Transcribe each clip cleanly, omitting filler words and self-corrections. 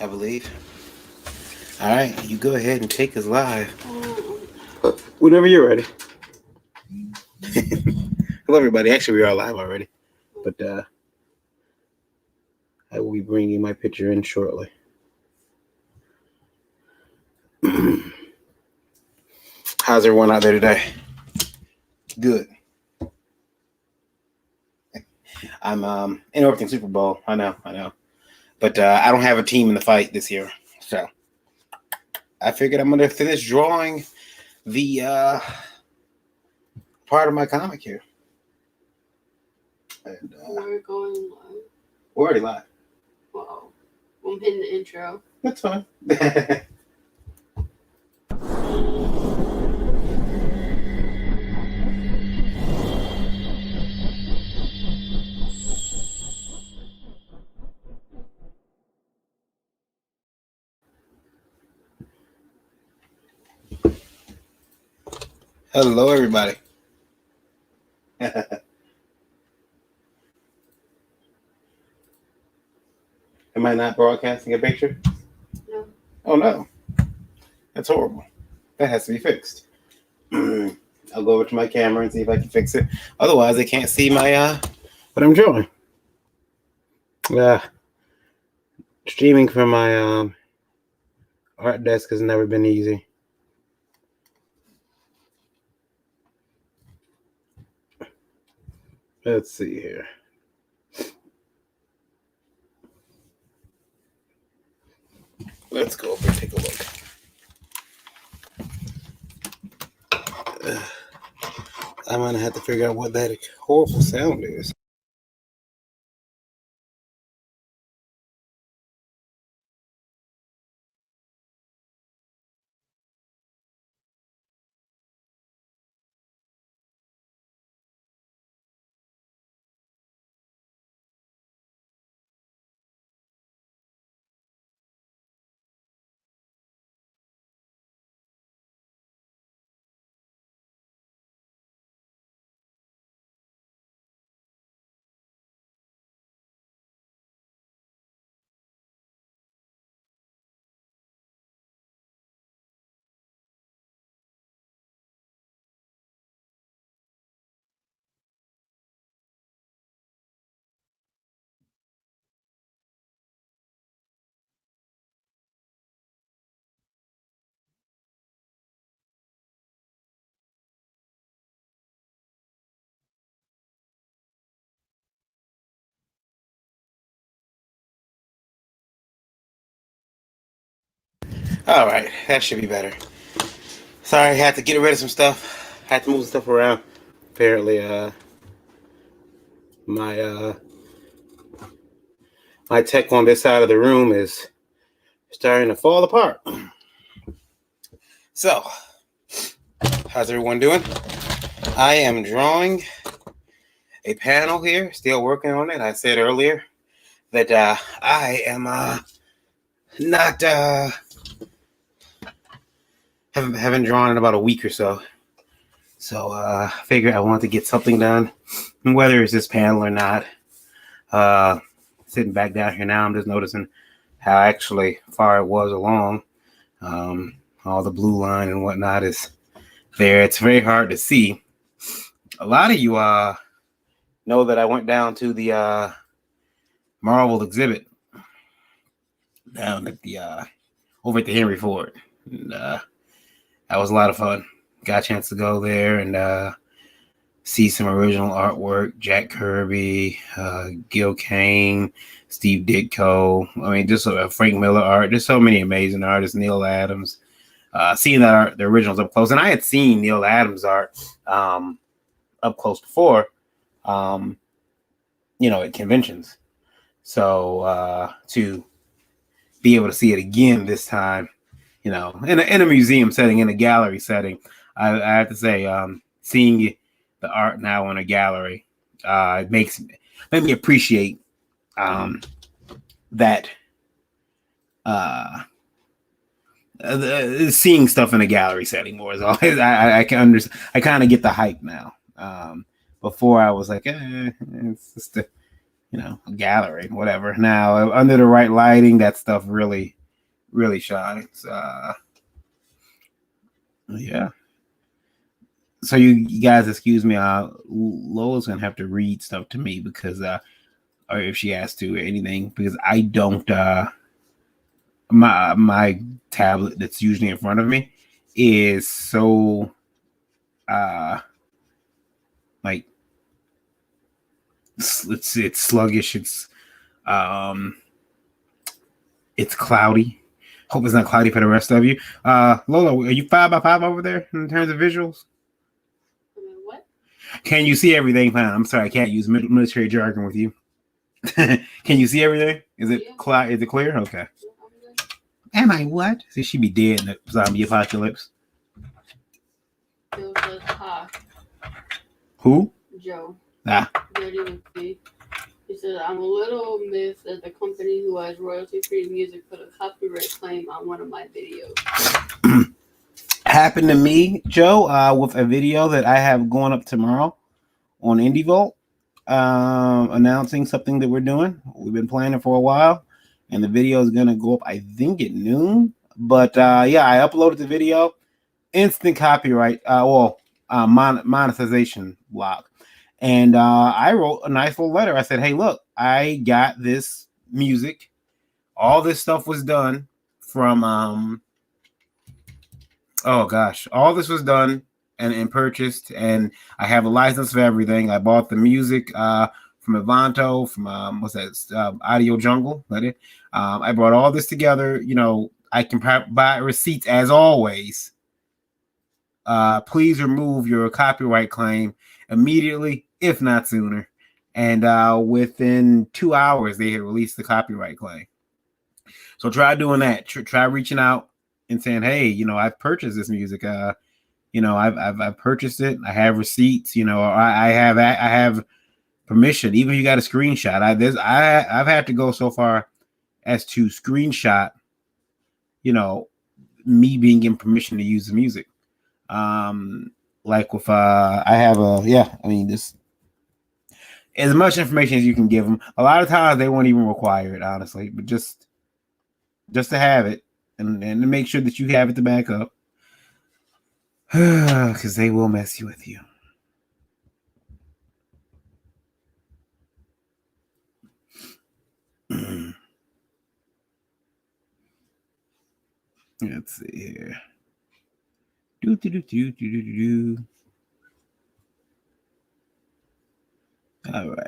I believe. All right, you go ahead and take us live. Whenever you're ready. Hello, everybody. Actually, we are live already, but I will be bringing my picture in shortly. How's everyone out there today? Good. I'm interrupting Super Bowl. I know. But I don't have a team in the fight this year, so I figured I'm gonna finish drawing the part of my comic here. And, we're going live. We're already live. Wow. I'm hitting the intro. That's fine. Hello, everybody. Am I not broadcasting a picture? No. Oh, no. That's horrible. That has to be fixed. I'll go over to my camera and see if I can fix it. Otherwise, they can't see my what I'm drawing. Streaming from my art desk has never been easy. Let's see here. Let's go over and take a look. I'm gonna have to figure out what that horrible sound is. All right, that should be better. Sorry, I had to get rid of some stuff. I had to move stuff around. Apparently, my my tech on this side of the room is starting to fall apart. So, how's everyone doing? I am drawing a panel here, still working on it. I said earlier that I am not haven't drawn in about a week or so. So I figured I wanted to get something done, whether it's this panel or not. Sitting back down here now, I'm just noticing how actually far it was along. All the blue line and whatnot is there. It's very hard to see. A lot of you know that I went down to the Marvel exhibit down at the over at the Henry Ford. And, that was a lot of fun. Got a chance to go there and see some original artwork. Jack Kirby, Gil Kane, Steve Ditko. I mean, just Frank Miller art. There's so many amazing artists. Neil Adams. Seeing that art, the originals up close. And I had seen Neil Adams art up close before, at conventions. So to be able to see it again this time, in a museum setting, in a gallery setting, I have to say, seeing the art now in a gallery, it made me appreciate that seeing stuff in a gallery setting more is always. I can understand. I kind of get the hype now. Before I was like, it's just a gallery, whatever. Now, under the right lighting, that stuff really, really shines. Yeah. So you guys, excuse me. Lola's gonna have to read stuff to me because, or if she has to, or anything, because I don't. My tablet that's usually in front of me is so uh like it's sluggish. Um it's cloudy. Hope it's not cloudy for the rest of you. Lola, are you 5x5 over there in terms of visuals? What? Can you see everything? Fine. I'm sorry, I can't use military jargon with you. Can you see everything? Is it clear? Is it clear? Okay. Am I what? See, she'd be dead in the zombie apocalypse. Joe says hi. Who? Joe. Ah. He said, I'm a little miffed that the company who has royalty-free music put a copyright claim on one of my videos. Happened to me, Joe, with a video that I have going up tomorrow on Indie Vault, announcing something that we're doing. We've been planning for a while, and the video is going to go up, I think, at noon. But yeah, I uploaded the video. Instant copyright, monetization block. And I wrote a nice little letter. I said, hey, look, I got this music. All this stuff was done from, all this was done and purchased. And I have a license for everything. I bought the music from Avanto, from, Audio Jungle. I brought all this together. I can buy receipts as always. Please remove your copyright claim immediately, if not sooner. And within 2 hours, they had released the copyright claim. So try doing that. Try reaching out and saying, "Hey, I've purchased this music. I've purchased it. I have receipts. I have permission. Even if you got a screenshot, I've had to go so far as to screenshot, me being given permission to use the music." Like with I have this as much information as you can give them. A lot of times they won't even require it, honestly, but just to have it and to make sure that you have it to back up, because they will mess you with you. Let's see here. All right.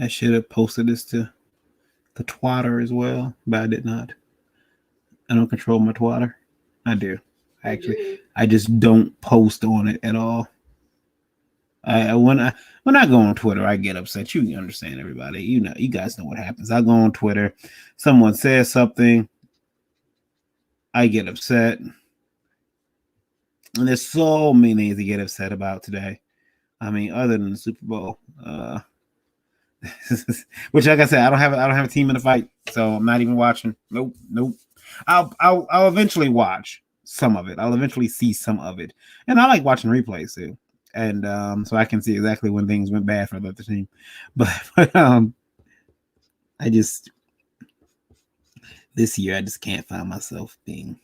I should have posted this to the twatter as well, but I did not. I don't control my twatter. I do. Actually, I just don't post on it at all. When I go on Twitter, I get upset. You understand, everybody. You guys know what happens. I go on Twitter, someone says something, I get upset. And there's so many things to get upset about today. I mean, other than the Super Bowl, which, like I said, I don't have a team in the fight, so I'm not even watching. Nope. I'll eventually watch some of it. I'll eventually see some of it, and I like watching replays too, and so I can see exactly when things went bad for the other team. But I just this year I just can't find myself being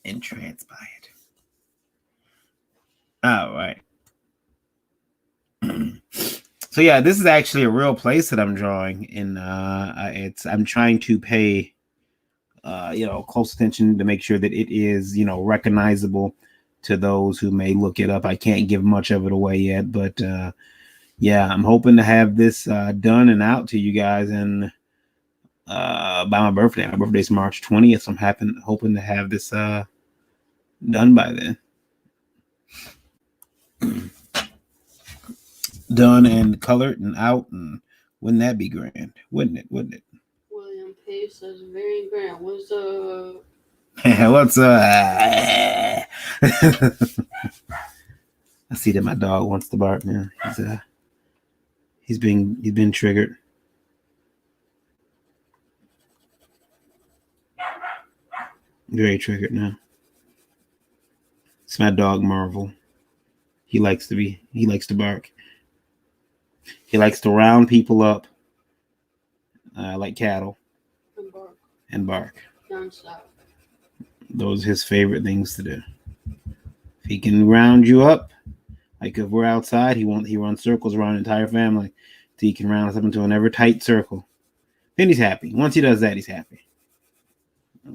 entranced by it. All right. So yeah, this is actually a real place that I'm drawing, and I'm trying to pay close attention to make sure that it is recognizable to those who may look it up. I can't give much of it away yet, but yeah, I'm hoping to have this done and out to you guys in by my birthday. My birthday's March 20th, so I'm hoping to have this done by then. Done and colored and out, and wouldn't that be grand? Wouldn't it? William Pace says very grand. What's What's I see that my dog wants to bark now. He's been triggered. Very triggered now. It's my dog Marvel. He likes to bark. He likes to round people up like cattle and bark. Non-stop. Those are his favorite things to do. If he can round you up, like if we're outside, he runs circles around the entire family. So he can round us up into an ever tight circle. Then he's happy. Once he does that, he's happy.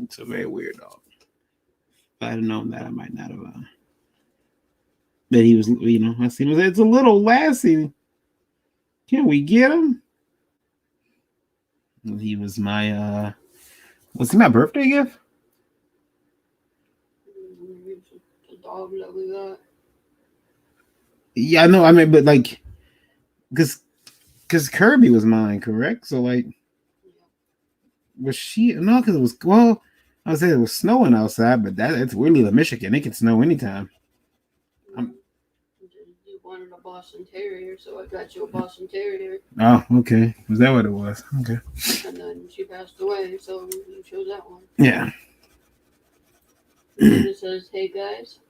It's a very weird dog. If I had known that, I might not have. That he was, I seen him. It's a little lassie. Can we get him? He was my. Was he my birthday gift? The dog that we got. Yeah, I know. I mean, but like, because Kirby was mine, correct? So like, was she? No, because it was. Well, I was saying it was snowing outside, but it's weirdly the Michigan. It can snow anytime. You wanted a Boston Terrier, so I got you a Boston Terrier. Oh, okay. Was that what it was? Okay. And then she passed away, so you chose that one. Yeah. Nita says, "Hey guys."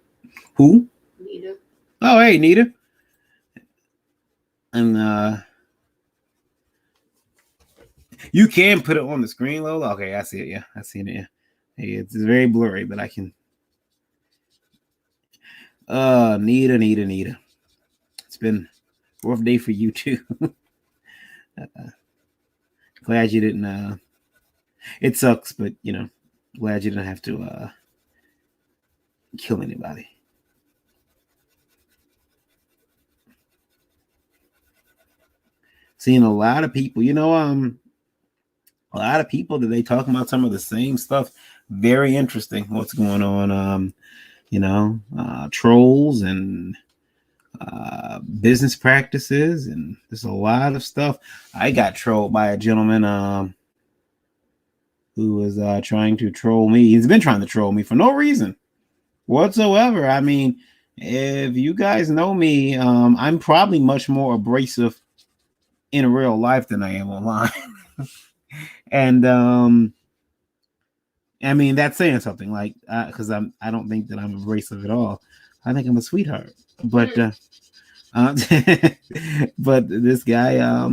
Who? Nita. Oh, hey, Nita. And you can put it on the screen, Lola. Okay, I see it. Yeah, I see it. Yeah, hey, it's very blurry, but I can. Nita. It's been a rough day for you too. Glad you didn't. It sucks, but glad you didn't have to kill anybody. Seeing a lot of people, a lot of people that they talking about some of the same stuff. Very interesting what's going on. Trolls and business practices, and there's a lot of stuff. I got trolled by a gentleman who was trying to troll me. He's been trying to troll me for no reason whatsoever. I mean, if you guys know me, I'm probably much more abrasive in real life than I am online. And I mean, that's saying something, like, because I don't think that I'm abrasive at all. I think I'm a sweetheart. But but this guy,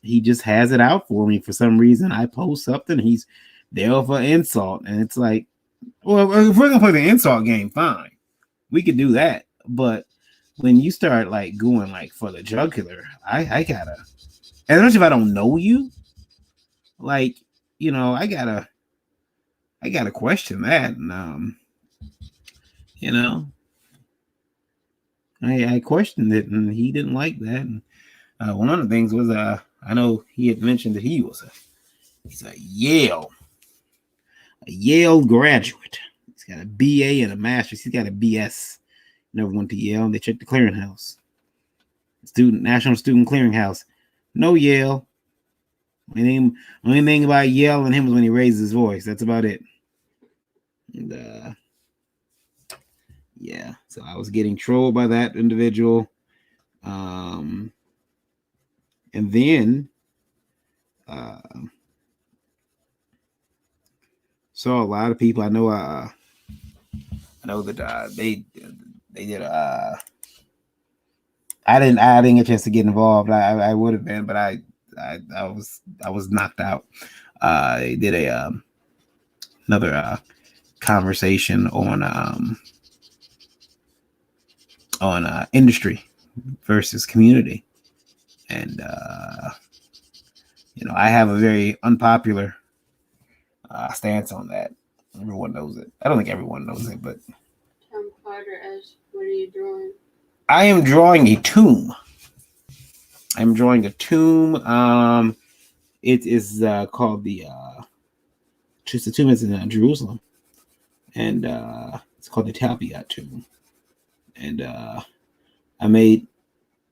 he just has it out for me for some reason. I post something, he's there for insult, and it's like, well, if we're gonna play the insult game, fine, we could do that. But when you start like going like for the jugular, I gotta, and especially if I don't know you, like, I gotta question that. And I questioned it, and he didn't like that. And one of the things was, I know he had mentioned that he's a Yale graduate. He's got a BA and a master's. He's got a BS. Never went to Yale. They checked the clearinghouse. National Student Clearinghouse. No Yale. Only thing about Yale and him was when he raised his voice. That's about it. And yeah, so I was getting trolled by that individual. And then saw a lot of people. I know that they did. I didn't get a chance to get involved. I would have been, but I was knocked out. They did another conversation on industry versus community, and I have a very unpopular stance on that. Everyone knows it. I don't think everyone knows it, but Tom Carter asks, "What are you drawing?" I am drawing a tomb. I'm drawing a tomb. It is called the tomb is in Jerusalem, and it's called the Talpiot tomb. And I made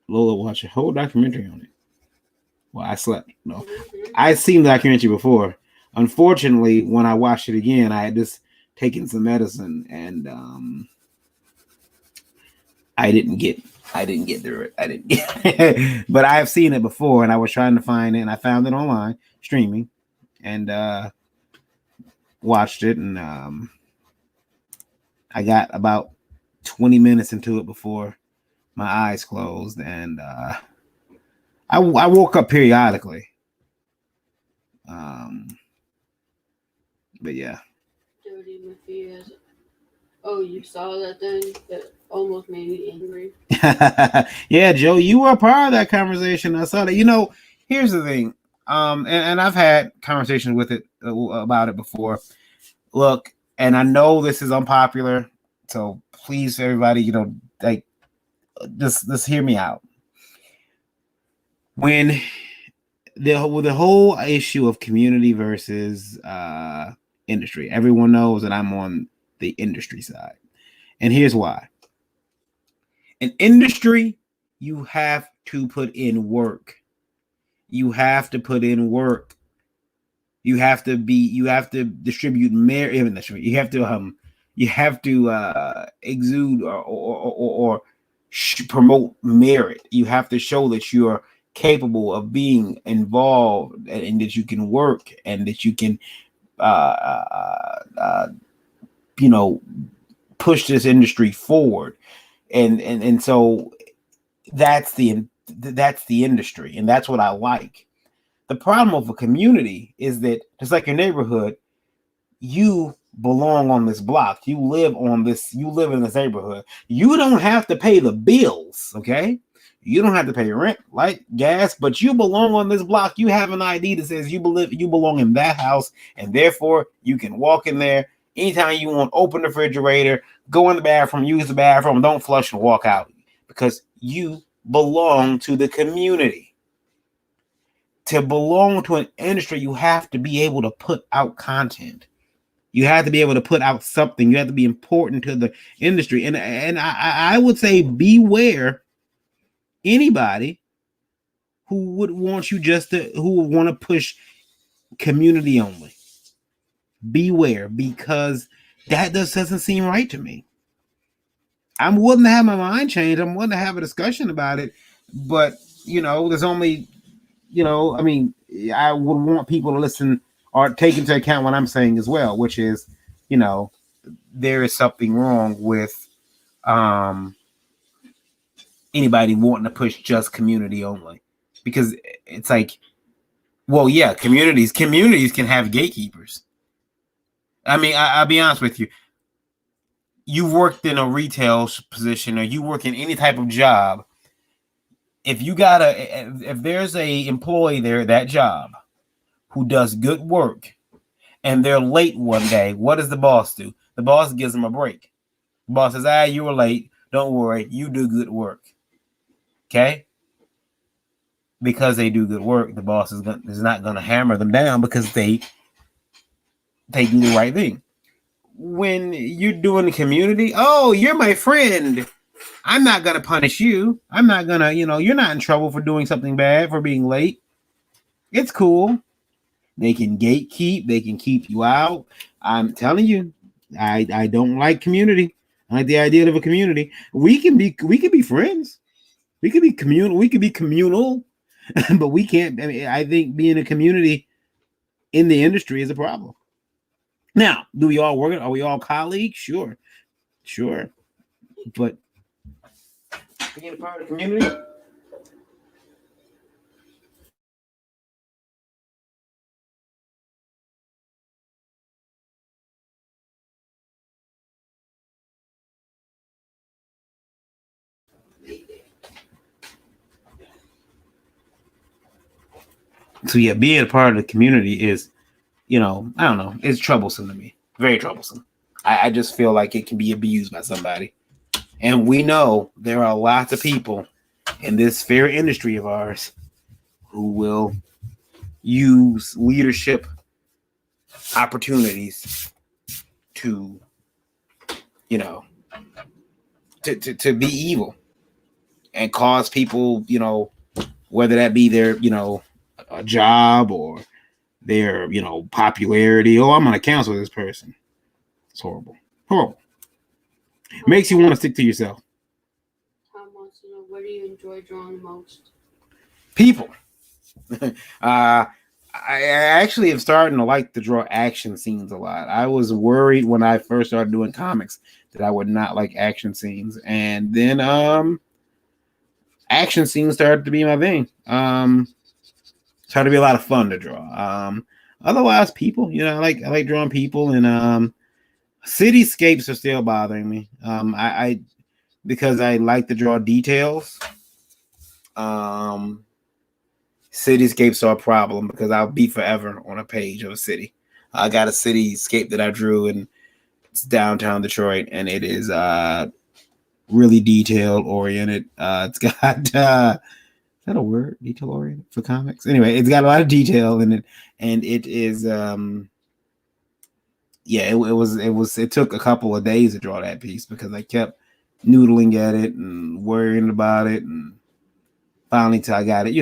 Lola watch a whole documentary on it. Well, I slept. No, I'd seen the documentary before. Unfortunately, when I watched it again, I had just taken some medicine, and I didn't get through it. I didn't get but I have seen it before, and I was trying to find it, and I found it online streaming, and watched it, and I got about 20 minutes into it before my eyes closed, and I woke up periodically. Um, but yeah. Dirty Matthias. Oh, you saw that then? That almost made me angry. Yeah, Joe, you were a part of that conversation. I saw that. Here's the thing. And I've had conversations with it about it before. Look, and I know this is unpopular, so please, everybody, like, just hear me out. When the whole issue of community versus industry, everyone knows that I'm on the industry side, and here's why. In industry, you have to put in work. You have to put in work. You have to distribute merit. You have to exude or promote merit. You have to show that you're capable of being involved, and that you can work, and that you can uh, uh, uh, you know push this industry forward. And so that's the industry, and that's what I like. The problem of a community is that, just like your neighborhood, you belong on this block. You live in this neighborhood. You don't have to pay the bills, okay? You don't have to pay rent, light, gas, but you belong on this block. You have an ID that says you belong in that house, and therefore you can walk in there anytime you want, open the refrigerator, go in the bathroom, use the bathroom, don't flush and walk out, because you belong to the community. To belong to an industry, you have to be able to put out content. You have to be able to put out something. You have to be important to the industry. And I would say beware anybody who would want who would want to push community only. Beware, because that doesn't seem right to me. I'm willing to have my mind changed. I'm willing to have a discussion about it. But, there's only, I would want people to listen or take into account what I'm saying as well, which is, there is something wrong with anybody wanting to push just community only, because it's like, well, yeah, communities can have gatekeepers. I mean, I'll be honest with you. You've worked in a retail position, or you work in any type of job. If there's a employee there at that job who does good work and they're late one day, what does the boss do? The boss gives them a break. The boss says, you were late. Don't worry. You do good work. Okay? Because they do good work, the boss is not going to hammer them down, because they do the right thing. When you're doing the community, oh, you're my friend, I'm not going to punish you. I'm not going to, you're not in trouble for doing something bad, for being late. It's cool. They can gatekeep. They can keep you out. I'm telling you, I don't like community. I like the idea of a community. We can be friends. We could be communal, but we can't. I mean, I think being a community in the industry is a problem. Now, do we all work? Are we all colleagues? Sure. But being a part of the community. So yeah, being a part of the community is, I don't know, it's troublesome to me. Very troublesome. I just feel like it can be abused by somebody. And we know there are lots of people in this fair industry of ours who will use leadership opportunities to, to be evil and cause people, whether that be their, a job or their, popularity. Oh, I'm going to cancel this person. It's horrible. Makes you want to stick to yourself. Tom wants to know, what do you enjoy drawing most? People. I actually am starting to like to draw action scenes a lot. I was worried when I first started doing comics that I would not like action scenes, and then action scenes started to be my thing. Started to be a lot of fun to draw. Otherwise, people, I like drawing people, and cityscapes are still bothering me. I because I like to draw details. Um, Cityscapes are a problem because I'll be forever on a page of a city. I got a cityscape that I drew and it's downtown Detroit, and it is really detail oriented. It's got is that a word? Detail oriented for comics? Anyway, it's got a lot of detail in it, and it is it took a couple of days to draw that piece because I kept noodling at it and worrying about it, and finally till I got it,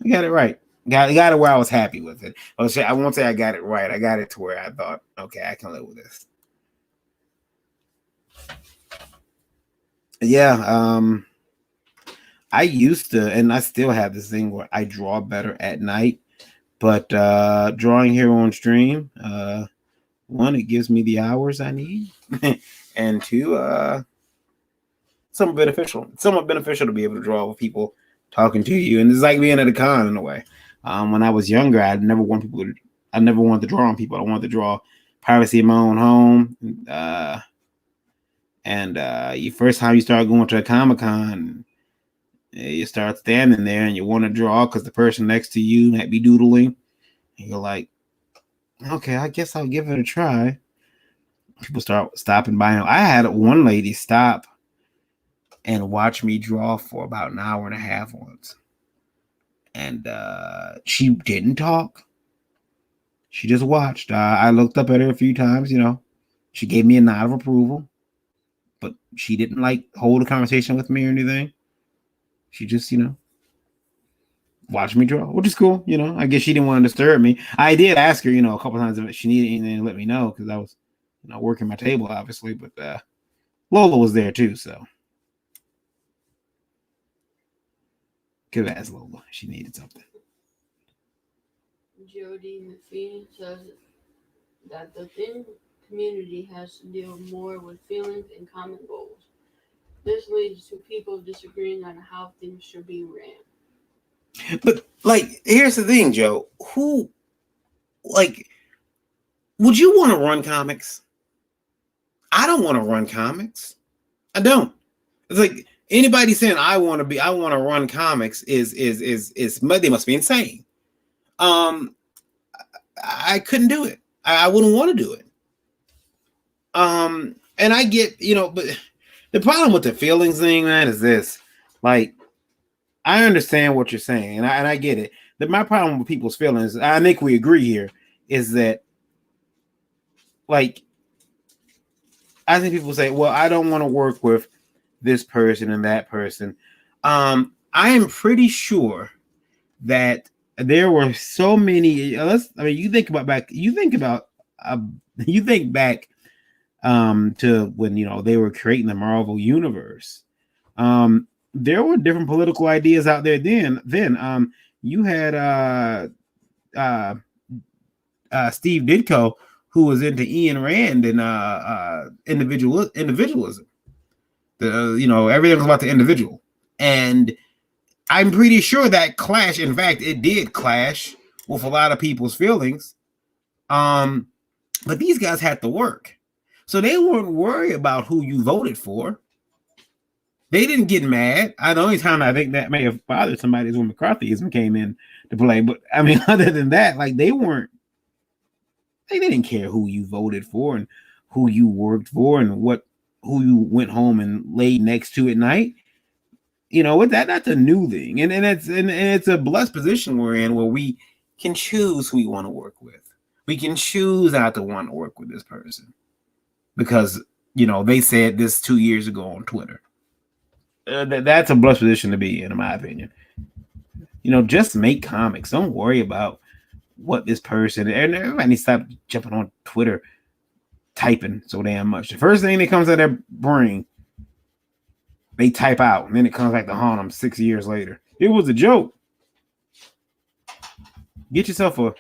I got it right. Got it where I was happy with it. I won't say I got it right. I got it to where I thought, okay, I can live with this. Yeah, I used to, and I still have this thing where I draw better at night. But drawing here on stream, one, it gives me the hours I need, and two, somewhat beneficial to be able to draw with people talking to you, and it's like being at a con in a way. When I was younger, I never wanted to draw on people. I wanted to draw privacy in my own home. And the first time you start going to a Comic-Con, you start standing there and you want to draw because the person next to you might be doodling. And you're like, okay, I guess I'll give it a try. People start stopping by. I had one lady stop and watch me draw for about an hour and a half once. And she didn't talk. She just watched. I looked up at her a few times, She gave me a nod of approval. But she didn't hold a conversation with me or anything. She just, watched me draw, which is cool. I guess she didn't want to disturb me. I did ask her, a couple times if she needed anything to let me know because I was, working my table, obviously. But Lola was there too, so could have asked Lola. She needed something. Jody McPhee says that the thin community has to deal more with feelings and common goals. This leads to people disagreeing on how things should be ran. But here's the thing, Joe. Who, would you want to run comics? I don't want to run comics. I don't. It's like anybody saying I want to run comics is they must be insane. I couldn't do it. I wouldn't want to do it. And I get, but the problem with the feelings thing, man, is this. I understand what you're saying, and I get it. But my problem with people's feelings, I think we agree here, is that I think people say, well, I don't want to work with this person and that person. I am pretty sure that there were so many. You think back to when they were creating the Marvel universe. There were different political ideas out there then. You had Steve Ditko, who was into Ian Rand and individualism. Everything was about the individual, and I'm pretty sure that clash. In fact, it did clash with a lot of people's feelings. But these guys had to work, so they weren't worried about who you voted for. They didn't get mad. The only time I think that may have bothered somebody is when McCarthyism came in to play. But other than that, they weren't. They didn't care who you voted for and who you worked for and who you went home and laid next to at night. With that's a new thing, and it's a blessed position we're in where we can choose who we want to work with. We can choose not to want to work with this person because they said this 2 years ago on Twitter. That's a blessed position to be in my opinion. Just make comics. Don't worry about what this person, and everybody needs to stop jumping on Twitter typing so damn much. The first thing that comes out of their brain, they type out, and then it comes back to haunt them 6 years later. It was a joke. Get yourself a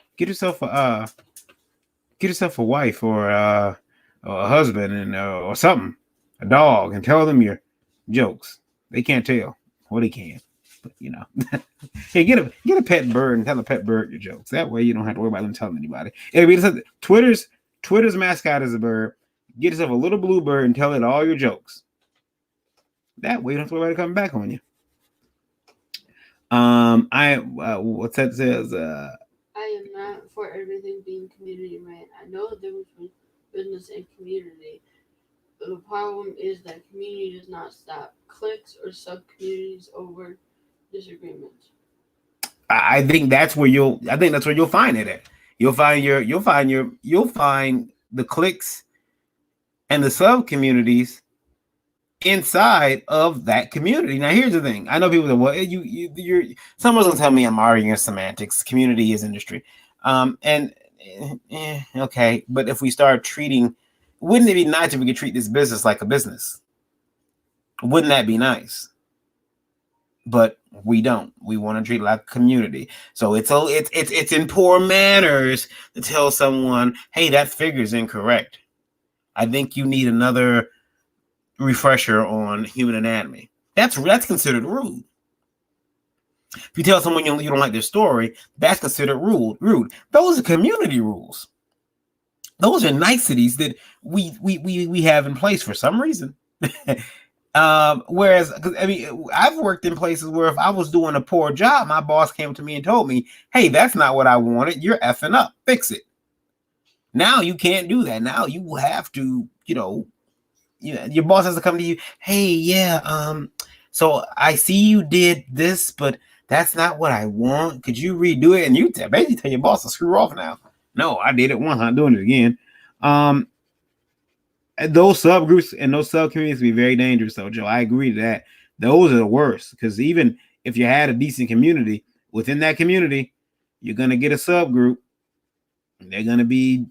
wife or a husband and or something, a dog, and tell them your jokes. They can't tell. Well, they can, but hey, get a pet bird and tell a pet bird your jokes. That way, you don't have to worry about them telling anybody. Twitter's mascot is a bird. Get yourself a little blue bird and tell it all your jokes. That way, you don't have to worry about it coming back on you. What's that says? I am not for everything being community ran. I know the difference between business and community. The problem is that community does not stop cliques or sub communities over disagreements. I think that's where you'll find it at. You'll find the cliques and the sub communities inside of that community. Now, here's the thing. I know people that you're someone's gonna tell me I'm arguing semantics. Community is industry, okay. But if we start treating, wouldn't it be nice if we could treat this business like a business? Wouldn't that be nice? But we don't. We want to treat it like a community. So it's in poor manners to tell someone, "Hey, that figure is incorrect. I think you need another refresher on human anatomy." That's considered rude. If you tell someone you don't like their story, that's considered rude. Those are community rules. Those are niceties that we have in place for some reason. Whereas, I mean, I've worked in places where if I was doing a poor job, my boss came to me and told me, "Hey, that's not what I wanted. You're effing up. Fix it." Now you can't do that. Now you have to, your boss has to come to you. "Hey, yeah, so I see you did this, but that's not what I want. Could you redo it?" And you basically tell your boss to screw off now. "No, I did it once. I'm not doing it again." Those subgroups and those sub communities can be very dangerous, though, Joe. I agree to that. Those are the worst, because even if you had a decent community, within that community, you're gonna get a subgroup. And they're gonna be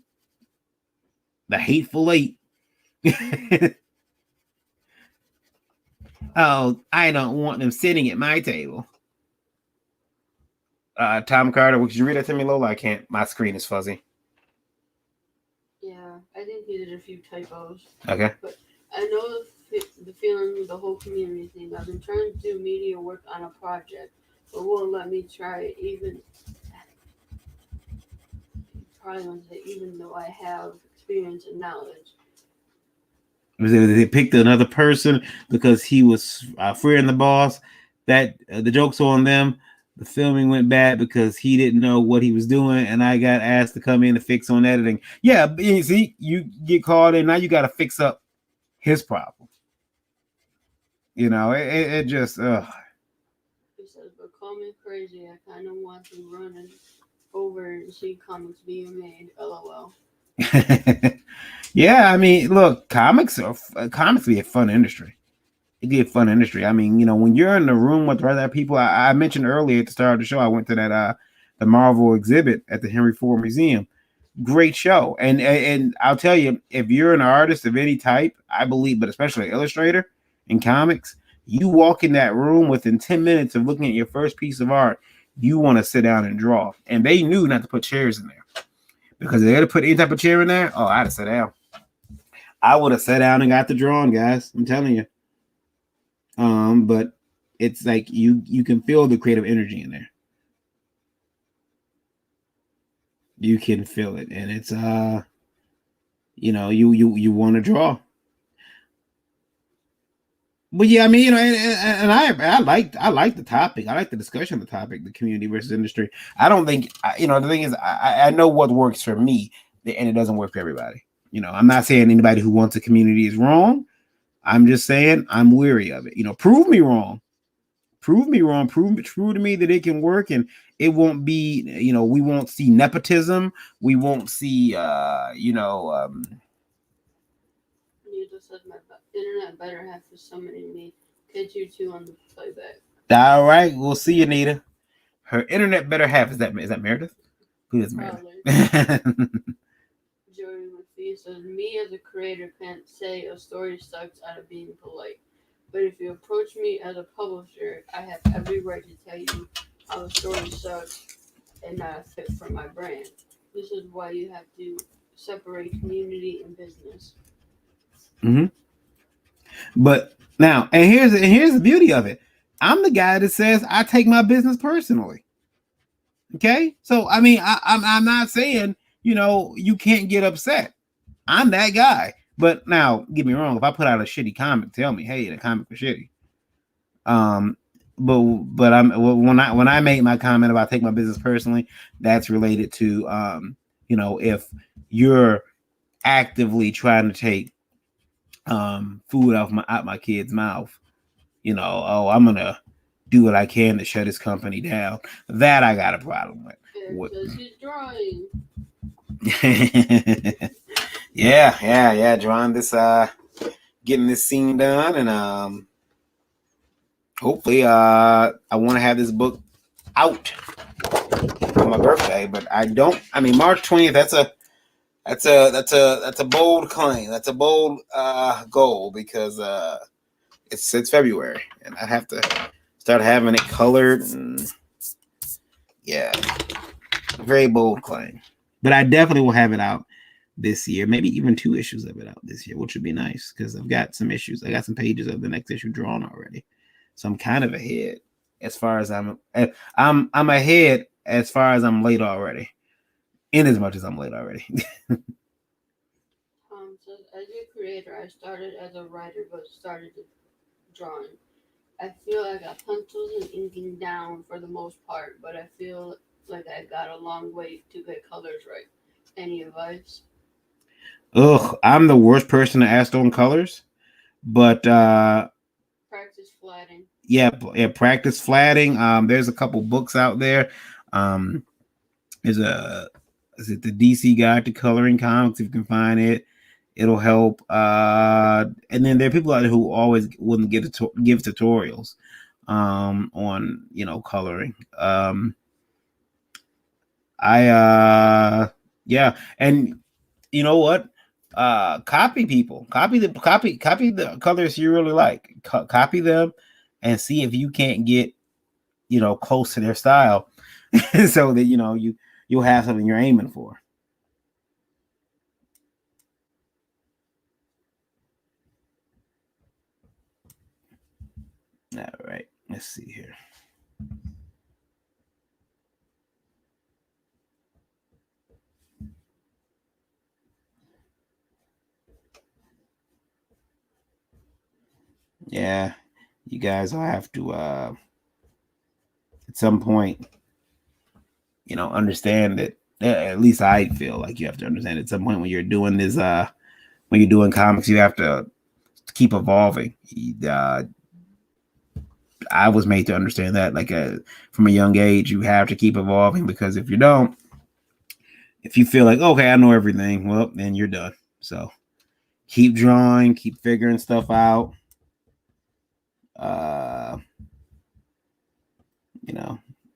the hateful eight. "Oh, I don't want them sitting at my table." Tom Carter, would you read that to me, Lola? I can't. My screen is fuzzy. Yeah, I think he did a few typos. Okay. But I know the feeling of the whole community thing. I've been trying to do media work on a project, but won't let me try it even though I have experience and knowledge. They picked another person because he was fearing the boss. That the joke's on them. The filming went bad because he didn't know what he was doing, and I got asked to come in to fix on editing. Yeah, you see, you get called in, now you got to fix up his problem. It just. He says, "But call me crazy. I kind of want to run and over and see comics being made. LOL." Yeah, I mean, look, comics be a fun industry. It'd be a fun industry. I mean, when you're in the room with other people, I mentioned earlier at the start of the show, I went to that the Marvel exhibit at the Henry Ford Museum. Great show. And I'll tell you, if you're an artist of any type, I believe, but especially an illustrator in comics, you walk in that room within 10 minutes of looking at your first piece of art, you want to sit down and draw. And they knew not to put chairs in there. Because if they had to put any type of chair in there, oh, I'd have sat down. I would have sat down and got the drawing, guys. I'm telling you. But it's like you can feel the creative energy in there. You can feel it, and it's you want to draw. But yeah, I mean, and I like the topic. I like the discussion of the topic, the community versus industry. I don't think the thing is, I know what works for me, and it doesn't work for everybody. I'm not saying anybody who wants a community is wrong. I'm just saying I'm weary of it. Prove me wrong. Prove to me that it can work, and it won't be. We won't see nepotism. We won't see. Nita says my internet better half is summoning me. Catch you two on the playback. All right, we'll see you, Nita. Her internet better half is that Meredith? Who is Meredith? Jody McPhee says, "Me as a creator can't say a story sucks out of being polite. But if you approach me as a publisher, I have every right to tell you how the story sucks and not a fit for my brand. This is why you have to separate community and business. Mm-hmm. But now, and here's the beauty of it. I'm the guy that says I take my business personally. Okay, so I mean, I'm not saying you can't get upset. I'm that guy. But now, get me wrong. If I put out a shitty comic, tell me, hey, the comic was shitty. Um, but when I make my comment about take my business personally, that's related to if you're actively trying to take food out my kid's mouth, oh, I'm gonna do what I can to shut his company down. That I got a problem with. Because he's drawing. yeah. Drawing this, getting this scene done, and hopefully, I want to have this book out for my birthday. But I don't. I mean, March 20th. That's a bold claim. That's a bold goal because it's February, and I have to start having it colored. And yeah, very bold claim. But I definitely will have it out this year. Maybe even 2 issues of it out this year, which would be nice because I've got some issues. I got some pages of the next issue drawn already, so I'm kind of ahead as far as I'm ahead as far as I'm late already. In as much as I'm late already. So as a creator, I started as a writer, but started drawing. I feel like I got pencils and inking down for the most part, but I feel like I got a long way to get colors right. Any advice? Ugh, I'm the worst person to ask on colors, but Practice flatting. Yeah, practice flatting. There's a couple books out there. There's is it the DC Guide to Coloring Comics? If you can find it, it'll help. And then there are people out there who always wouldn't give tutorials on coloring. Yeah, and you know what? Copy people. Copy the colors you really like. Copy them and see if you can't get close to their style, so that you'll have something you're aiming for. All right, let's see here. Yeah, you guys will have to at some point understand that, at least I feel like you have to understand at some point when you're doing this when you're doing comics, you have to keep evolving. I was made to understand that from a young age, you have to keep evolving, because if you don't, if you feel like, okay, I know everything, well, then you're done. So keep drawing, keep figuring stuff out.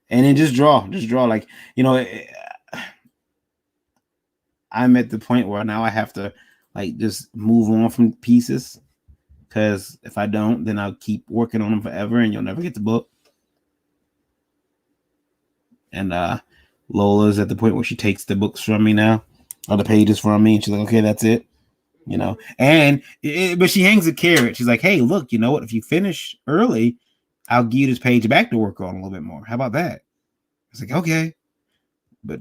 And then just draw. Like, I'm at the point where now I have to just move on from pieces, because if I don't, then I'll keep working on them forever and you'll never get the book. And Lola's at the point where she takes the books from me now, or the pages from me, and she's like, okay, that's it. And but she hangs a carrot. She's like, hey, look, you know what? If you finish early, I'll give you this page back to work on a little bit more. How about that? It's like, okay. But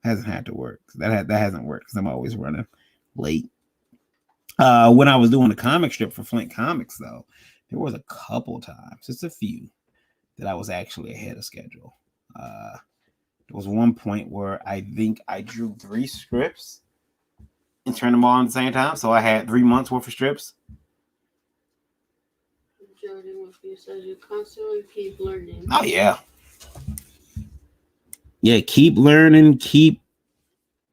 hasn't had to work. That hasn't worked because I'm always running late. When I was doing the comic strip for Flint Comics, though, there was a couple times, just a few, that I was actually ahead of schedule. There was one point where I think I drew 3 strips and turned them all at the same time, so I had 3 months worth of strips. Jordan with you says you constantly keep learning. Oh yeah. Yeah, keep learning, keep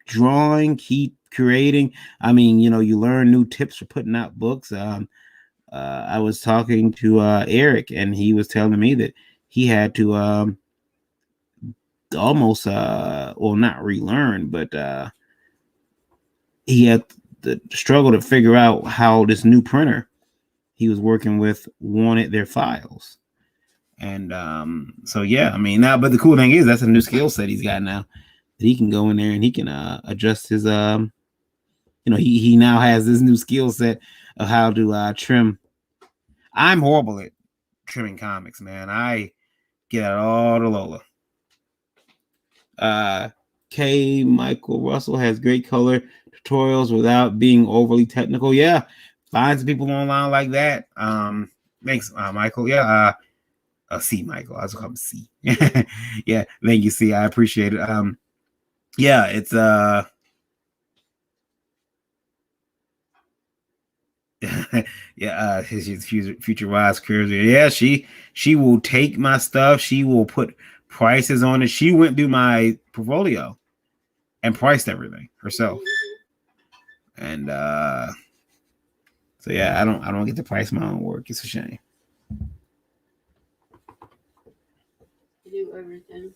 drawing, keep creating. I mean, you learn new tips for putting out books. I was talking to Eric, and he was telling me that he had to almost not relearn, but he had the struggle to figure out how this new printer he was working with wanted their files. And so yeah, I mean now, but the cool thing is that's a new skill set he's got now. That he can go in there and he can adjust his he now has this new skill set of how to trim. I'm horrible at trimming comics, man. I get out all the Lola. K. Michael Russell has great color tutorials without being overly technical. Yeah, find some people online like that. Thanks, Michael. Yeah, C. Michael. I was calling him C. Yeah, thank you, C. I appreciate it. Yeah, it's yeah, his future wise career. Yeah, she will take my stuff. She will put prices on it. She went through my portfolio and priced everything herself. And so yeah, I don't get to price my own work. It's a shame. Do everything.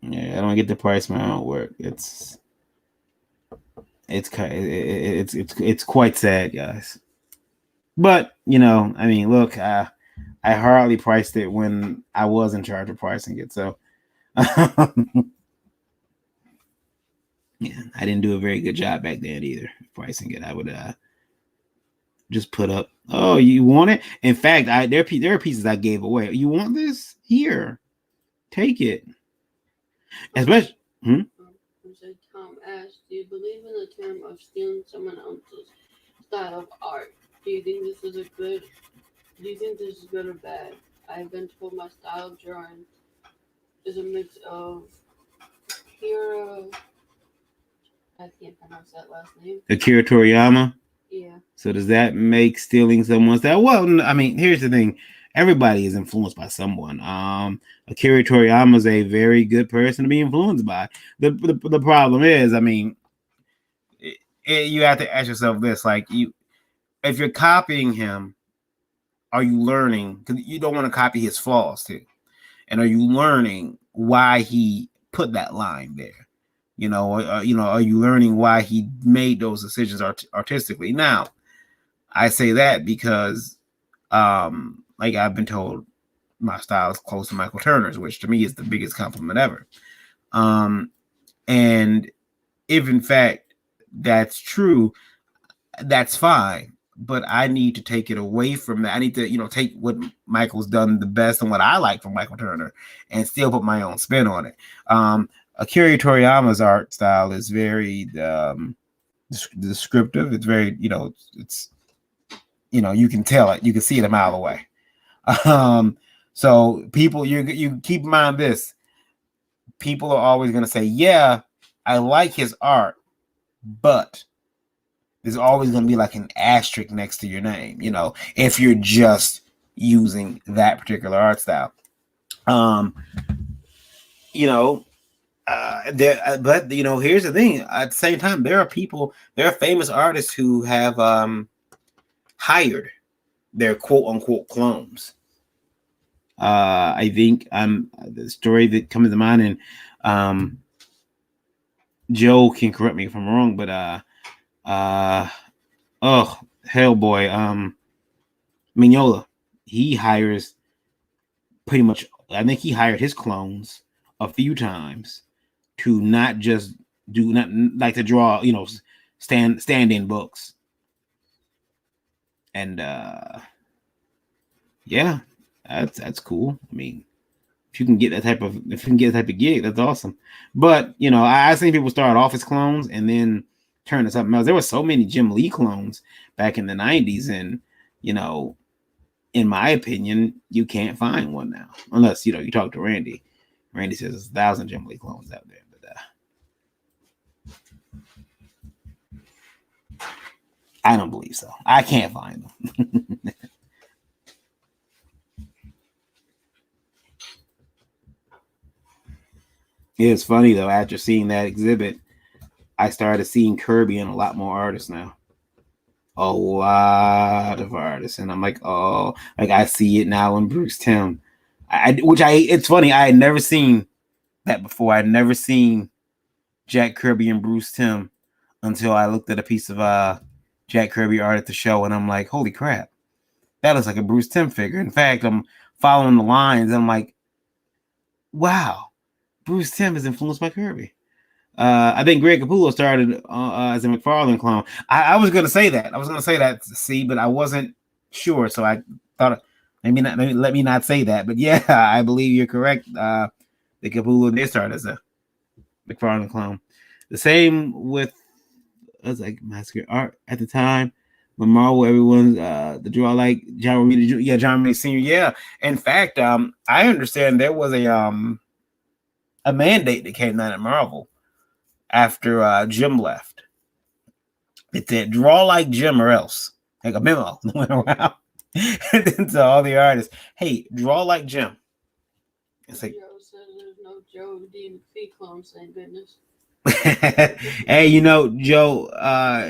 Yeah, I don't get to price my own work. It's quite sad, guys. But I mean, look, I hardly priced it when I was in charge of pricing it, so yeah, I didn't do a very good job back then either pricing it. I would just put up. Oh, you want it? In fact, there are pieces I gave away. You want this? Here, take it. Especially. Tom asked, "Do you believe in the term of stealing someone else's style of art? Do you think this is good? Do you think this is good or bad? I've been told my style of drawing is a mix of Kira. I can't pronounce that last name. Akira Toriyama. Yeah. So does that make stealing someone's style? Well, I mean, here's the thing: everybody is influenced by someone. Akira Toriyama is a very good person to be influenced by. The problem is, I mean, you have to ask yourself this: like, if you're copying him, are you learning? Because you don't want to copy his flaws too, and are you learning why he put that line there? Are you learning why he made those decisions artistically? Now, I say that because, like I've been told, my style is close to Michael Turner's, which to me is the biggest compliment ever. And if in fact that's true, that's fine. But I need to take it away from that. I need to, take what Michael's done the best and what I like from Michael Turner and still put my own spin on it. Akira Toriyama's art style is very descriptive. It's very, it's you can tell it. You can see it a mile away. So people, you keep in mind this. People are always going to say, yeah, I like his art, but there's always going to be like an asterisk next to your name, if you're just using that particular art style. But here's the thing. At the same time, there are famous artists who have hired their quote unquote clones. I think the story that comes to mind, and Joe can correct me if I'm wrong, but Hellboy, Mignola, he hires pretty much. I think he hired his clones a few times to not just not like to draw, stand-in books, and yeah, that's cool. I mean, if you can get that type of gig, that's awesome. But I've seen people start off as clones and then turn to something else. There were so many Jim Lee clones back in the 90s, and in my opinion, you can't find one now unless you talk to Randy. Randy says there's 1,000 Jim Lee clones out there, but I don't believe so. I can't find them. It's funny though. After seeing that exhibit, I started seeing Kirby and a lot more artists now. A lot of artists, and I'm like, oh, like I see it now in Bruce Timm. It's funny. I had never seen that before. I'd never seen Jack Kirby and Bruce Timm until I looked at a piece of Jack Kirby art at the show, and I'm like, holy crap, that looks like a Bruce Timm figure. In fact, I'm following the lines. And I'm like, wow, Bruce Timm is influenced by Kirby. I think Greg Capullo started as a McFarlane clone. I was going to say that. I was going to say that, see, but I wasn't sure. So I thought maybe not. Maybe let me not say that. But yeah, I believe you're correct. The Capullo did start as a McFarlane clone. The same with, I was like, Massacre Art at the time. When Marvel, everyone's the draw like John Romita, yeah, John Romita Sr. Yeah. In fact, I understand there was a mandate that came down at Marvel after Jim left. It said draw like Jim or else. Like a memo went around to all the artists. Hey, draw like Jim. It's like Joe says there's no Joe D. McPhee clones, thank goodness. hey, you know, Joe,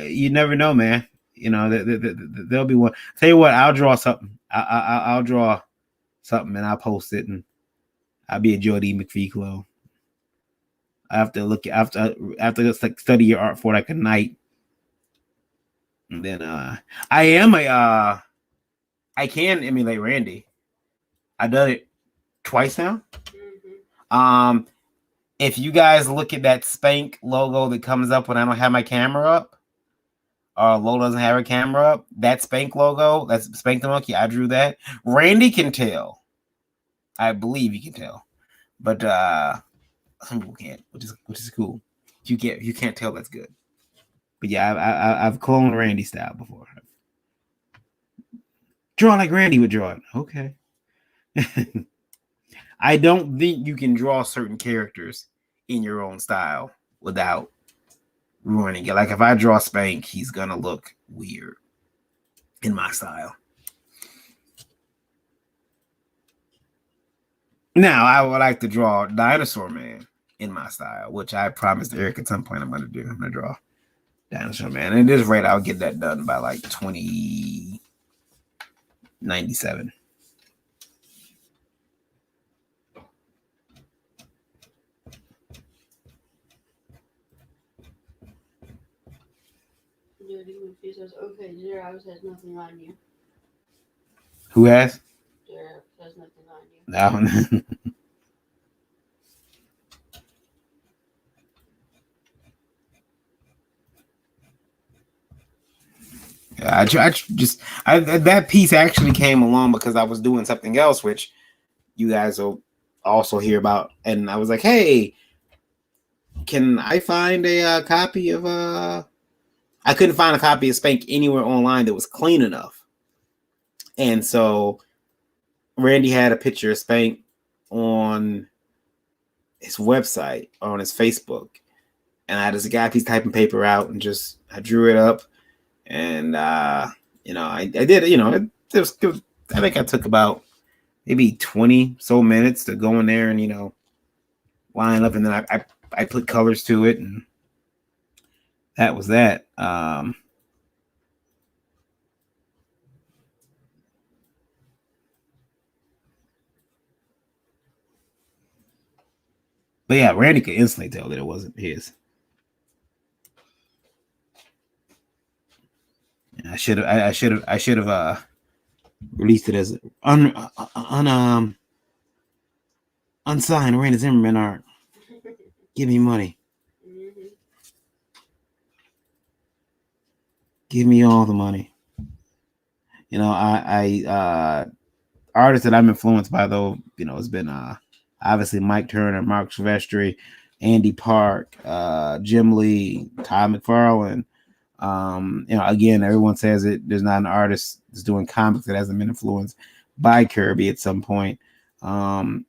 you never know, man. You know, there'll be one. Tell you what, I'll draw something. I'll draw something and I'll post it, and I'll be a Joe D. McPhee clone. I have to look after just like study your art for like a night. And then I am a I can emulate Randy. I've done it twice now. Mm-hmm. If you guys look at that Spank logo that comes up when I don't have my camera up, or Lola doesn't have her camera up, that Spank logo, that's Spank the Monkey, I drew that. Randy can tell. I believe he can tell. But some people can't, which is cool. If you can't tell, that's good. But yeah, I've cloned Randy style before. Draw like Randy would draw it. Okay. I don't think you can draw certain characters in your own style without ruining it. Like if I draw Spank, he's gonna look weird in my style. Now I would like to draw Dinosaur Man in my style, which I promised Eric at some point I'm gonna do. I'm gonna draw Dinosaur Man. And at this rate, I'll get that done by like 2097. He says, okay, Xerox has nothing on you. Who has? Xerox has nothing on you. No. Yeah, that piece actually came along because I was doing something else, which you guys will also hear about. And I was like, hey, can I find a copy of I couldn't find a copy of Spank anywhere online that was clean enough. And so Randy had a picture of Spank on his website, on his Facebook. And I just got a piece of typing paper out and I drew it up. And, you know, I did, you know, it was, I think I took about maybe 20 so minutes to go in there and, you know, line up. And then I put colors to it, and that was that. But yeah, Randy could instantly tell that it wasn't his. And I should have released it as unsigned Randy Zimmerman art. Give me money. Mm-hmm. Give me all the money. You know, I artists that I'm influenced by, though, you know, it's been obviously Mike Turner, Mark Silvestri, Andy Park, Jim Lee, Todd McFarlane. You know, again, everyone says it. There's not an artist that's doing comics that hasn't been influenced by Kirby at some point. I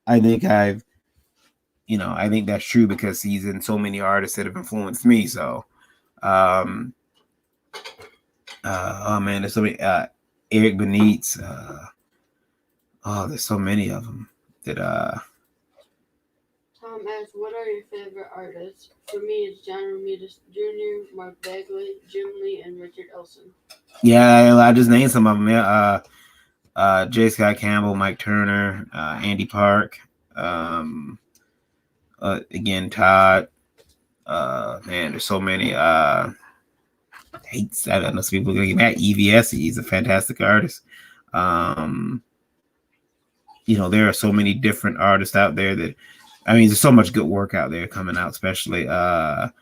think I think that's true because he's in so many artists that have influenced me. So, oh man, there's so many. Eric Benitez. There's so many of them that. Tom asks, what are your favorite artists? For me, it's John Romita Jr., Mark Bagley, Jim Lee, and Richard Elson. Yeah, I just named some of them. Yeah, J. Scott Campbell, Mike Turner, Andy Park. Again, Todd. Man, there's so many. I don't know some people gonna get mad. EVS, he's a fantastic artist. there are so many different artists out there that, I mean, there's so much good work out there coming out, especially um,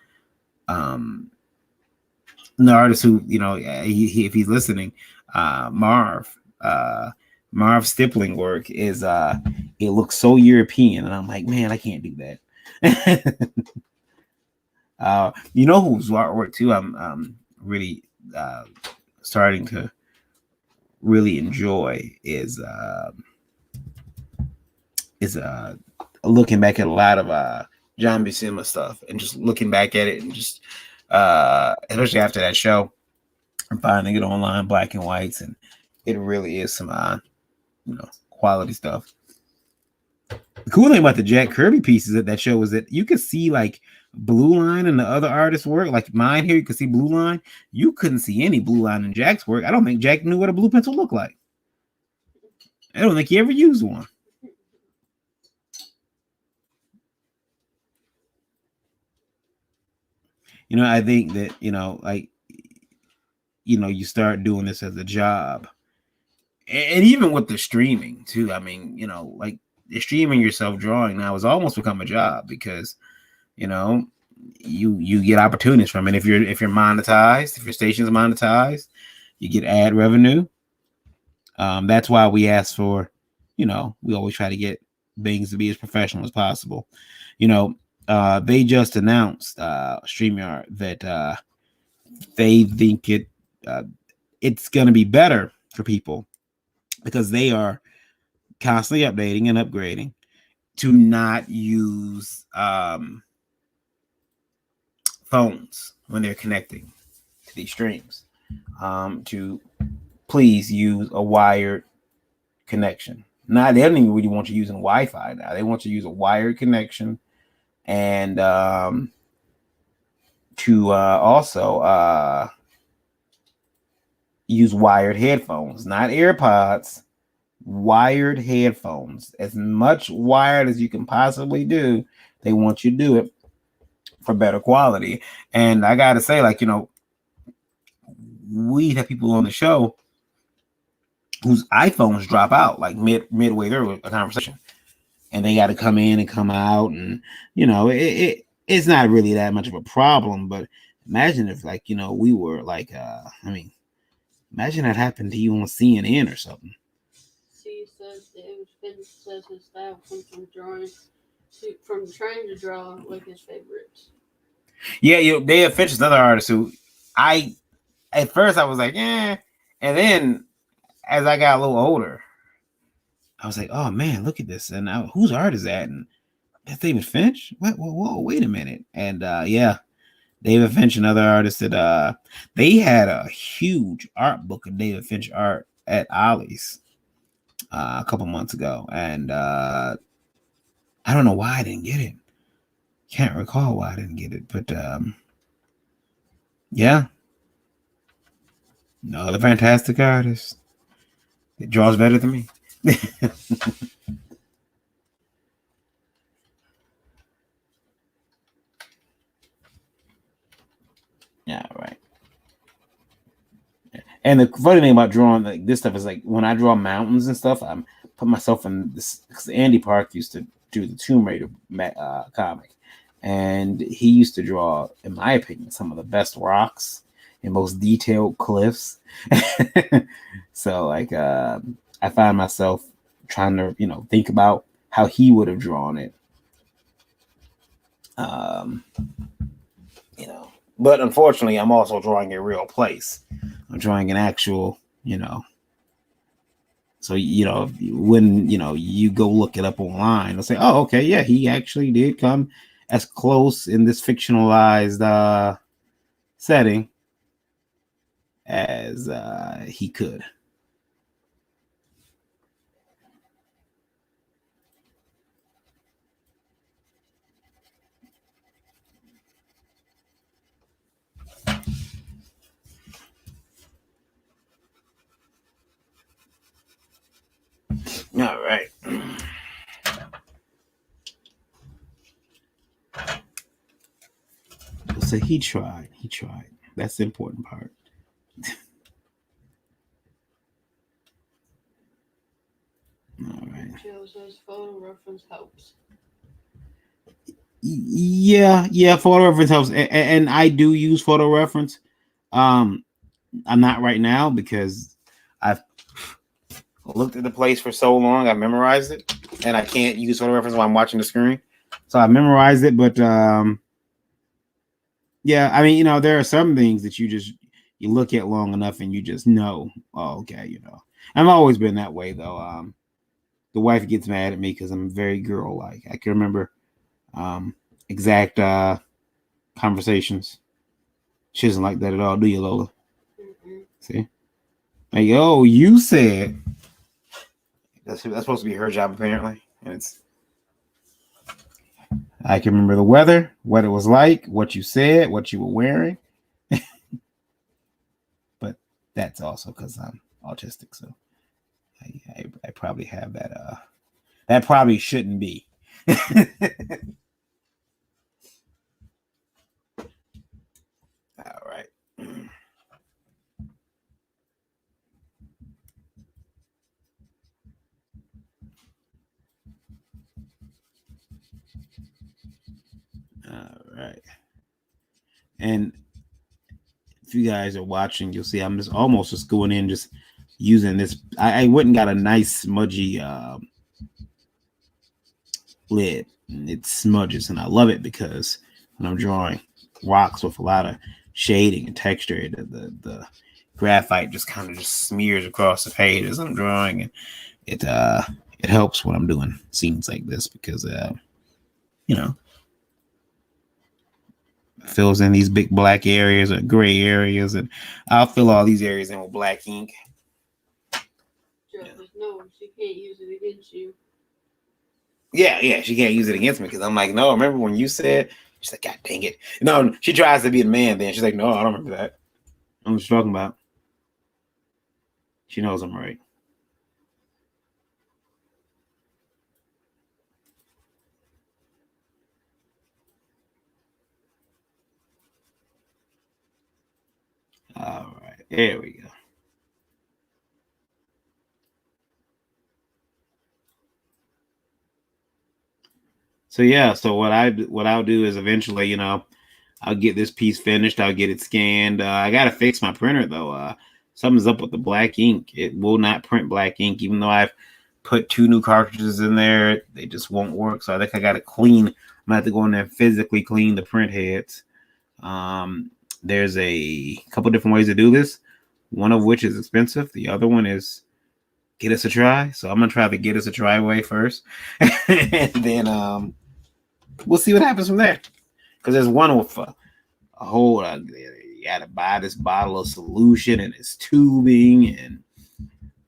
the artist who, if he's listening, Marv. Marv Stipling work is it looks so European, and I'm like, man, I can't do that. Whose artwork too I'm really starting to really enjoy is looking back at a lot of John Buscema stuff, and just looking back at it, and just especially after that show, I'm finding it online, black and whites, and it really is some quality stuff. The cool thing about the Jack Kirby pieces at that show was that you could see like Blue Line and the other artists' work. Like mine here, you could see Blue Line. You couldn't see any Blue Line in Jack's work. I don't think Jack knew what a blue pencil looked like. I don't think he ever used one. I think that, you start doing this as a job. And even with the streaming too. I mean, like streaming yourself drawing now has almost become a job, because, you get opportunities from it. If you're monetized, if your station's monetized, you get ad revenue. That's why we ask for, we always try to get things to be as professional as possible. They just announced StreamYard that they think it's going to be better for people, because they are constantly updating and upgrading to not use phones when they're connecting to these streams, to please use a wired connection. Now, they don't even really want you using Wi-Fi now. They want you to use a wired connection, and to also use wired headphones, not AirPods, wired headphones. As much wired as you can possibly do, they want you to do it for better quality. And I gotta say, like, we have people on the show whose iPhones drop out like midway through a conversation, and they got to come in and come out, and it's not really that much of a problem. But imagine if, like, we were like, imagine that happened to you on CNN or something. She says David Finch says his style comes from trying to draw like his favorites. Yeah, David Finch is another artist who at first I was like, and then as I got a little older, I was like, oh man, look at this. And whose art is that? And that's David Finch? Whoa, wait a minute. And yeah, David Finch, another artist that they had a huge art book of David Finch art at Ollie's a couple months ago. And I don't know why I didn't get it. Can't recall why I didn't get it. But yeah. Another fantastic artist. It draws better than me. Yeah, right. And the funny thing about drawing like this stuff is, like, when I draw mountains and stuff, I'm put myself in this, because Andy Park used to do the Tomb Raider comic, and he used to draw, in my opinion, some of the best rocks and most detailed cliffs. So, like, I find myself trying to, think about how he would have drawn it. But unfortunately, I'm also drawing a real place. I'm drawing an actual, So, when, you go look it up online, they'll say, oh, okay, yeah, he actually did come as close in this fictionalized setting as he could. All right. So he tried. That's the important part. All right. Joe says photo reference helps. Yeah, photo reference helps, and I do use photo reference. I'm not right now because I've looked at the place for so long. I've memorized it, and I can't use photo reference while I'm watching the screen. So I memorized it, but yeah, I mean, there are some things that you look at long enough and you just know. Oh, okay. I've always been that way though. The wife gets mad at me because I'm very girl like. I can remember exact conversations. She doesn't like that at all, do you, Lola? Mm-mm. See, like, oh, you said that's supposed to be her job apparently, and it's. I can remember the weather, what it was like, what you said, what you were wearing, but that's also because I'm autistic, so I probably have that. That probably shouldn't be. All right. All right. And if you guys are watching, you'll see I'm just going in, just using this. I went and got a nice smudgy lid. And it smudges, and I love it because when I'm drawing rocks with a lot of shading and texture, the graphite just kind of just smears across the page as I'm drawing, and it helps when I'm doing scenes like this because you know fills in these big black areas or gray areas, and I'll fill all these areas in with black ink. Just no, she can't use it against you. Yeah, she can't use it against me because I'm like, no, remember when you said? She's like, God dang it. No, she tries to be a man then. She's like, no, I don't remember that. I don't know what you're talking about. She knows I'm right. All right, there we go. So yeah, so what I'll do is eventually, I'll get this piece finished. I'll get it scanned. I gotta fix my printer though. Something's up with the black ink. It will not print black ink, even though I've put 2 new cartridges in there. They just won't work. So I think I gotta clean. I'm gonna have to go in there and physically clean the print heads. There's a couple different ways to do this. One of which is expensive. The other one is get us a try. So I'm gonna try the get us a try way first, and then we'll see what happens from there. Because there's one with a whole you gotta buy this bottle of solution and it's tubing and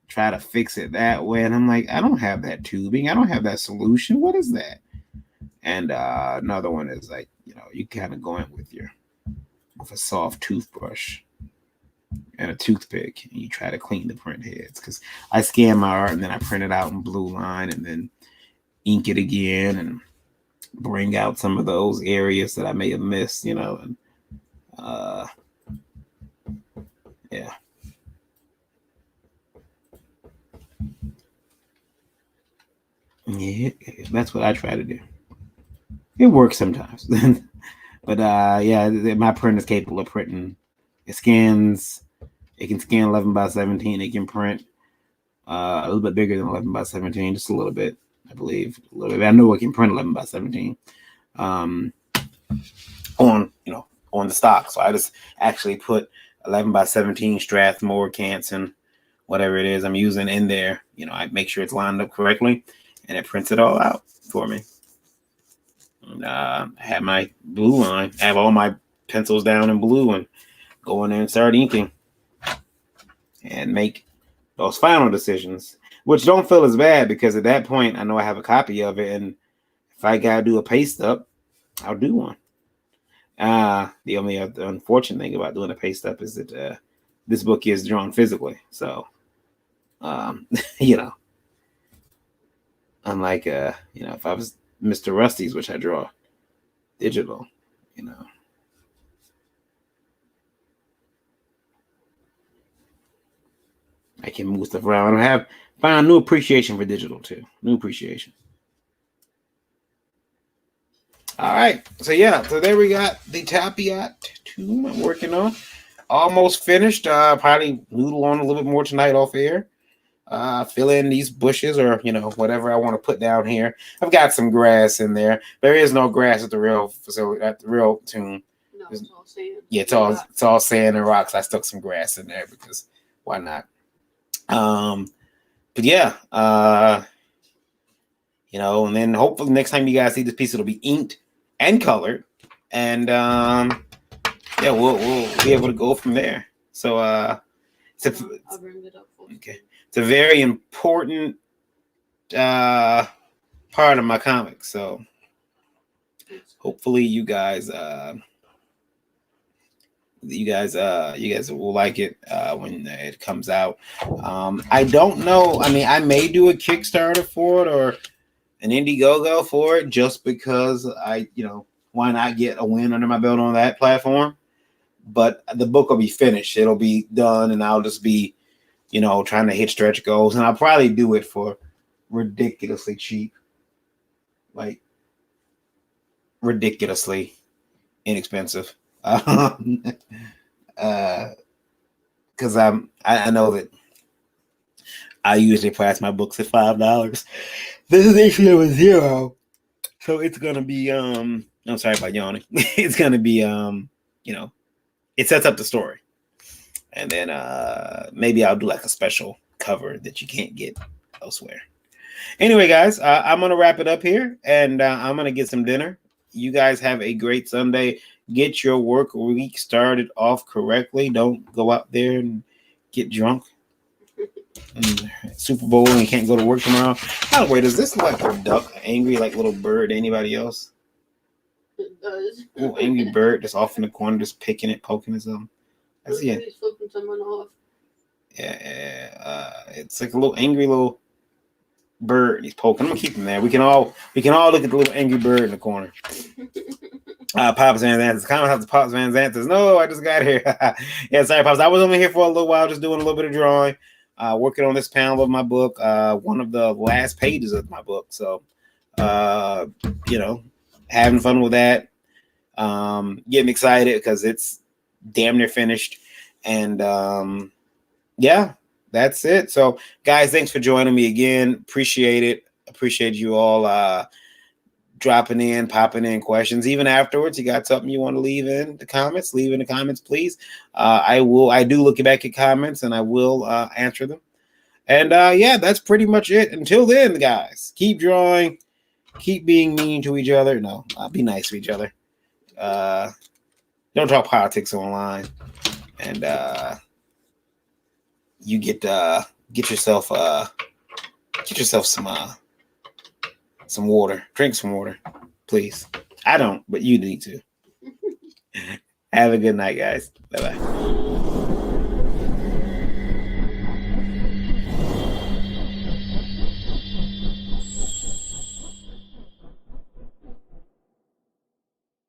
try to fix it that way. And I'm like, I don't have that tubing. I don't have that solution. What is that? And another one is like, you kind of go in with a soft toothbrush and a toothpick and you try to clean the print heads. Because I scan my art and then I print it out in blue line and then ink it again and bring out some of those areas that I may have missed, and yeah. Yeah, that's what I try to do. It works sometimes. But yeah, my print is capable of printing. It can scan 11 by 17. It can print a little bit bigger than 11 by 17, just a little bit, I believe. A little bit. I know it can print 11 by 17 on the stock. So I just actually put 11 by 17 Strathmore, Canson, whatever it is I'm using in there. I make sure it's lined up correctly, and it prints it all out for me. And, I have my blue line. I have all my pencils down in blue and go in there and start inking and make those final decisions, which don't feel as bad because at that point I know I have a copy of it, and if I gotta do a paste up, I'll do one. The only unfortunate thing about doing a paste up is that this book is drawn physically, so you know, unlike if I was Mr. Rusty's, which I draw digital, I can move stuff around. I don't have Find new appreciation for digital too. New appreciation. All right. So yeah. So there we got the Tapiat tomb I'm working on. Almost finished. Probably noodle on a little bit more tonight off air. Fill in these bushes or whatever I want to put down here. I've got some grass in there. There is no grass at the real facility at the real tomb. No, it's all sand. Yeah, it's all sand and rocks. I stuck some grass in there because why not? But yeah, and then hopefully next time you guys see this piece, it'll be inked and colored, and yeah, we'll be able to go from there. So I'll bring it up for you. Okay, it's a very important part of my comics. So hopefully you guys will like it when it comes out. I don't know. I mean, I may do a Kickstarter for it or an Indiegogo for it, just because why not get a win under my belt on that platform? But the book will be finished. It'll be done, and I'll just be, trying to hit stretch goals, and I'll probably do it for ridiculously cheap, like ridiculously inexpensive. Because I know that I usually price my books at $5. This issue was $0, so it's gonna be I'm sorry about yawning. It's gonna be it sets up the story, and then maybe I'll do like a special cover that you can't get elsewhere. Anyway, guys, I'm gonna wrap it up here, and I'm gonna get some dinner. You guys have a great Sunday. Get your work week started off correctly. Don't go out there and get drunk. And Super Bowl and you can't go to work tomorrow. By the way, does this look like a duck, an angry like little bird to anybody else? It does. Little angry bird just off in the corner, just picking it, poking at something. I see it. He's flipping someone off. Yeah, it's like a little angry little bird. He's poking. I'm gonna keep him there. We can all look at the little angry bird in the corner. Pops Van Zantes. Comment out to Pops Van Zantes. No, I just got here. Yeah, sorry, Pops. I was only here for a little while, just doing a little bit of drawing, working on this panel of my book, one of the last pages of my book. So, having fun with that. Getting excited because it's damn near finished. And yeah, that's it. So, guys, thanks for joining me again. Appreciate it. Appreciate you all dropping in, popping in questions. Even afterwards, you got something you want to leave in the comments, leave in the comments, please. I do look back at comments and I will answer them. And yeah, that's pretty much it. Until then, guys, keep drawing, keep being mean to each other. No, be nice to each other. Don't talk politics online. And you get yourself some water. Drink some water, please. I don't, but you need to. Have a good night, guys. Bye-bye.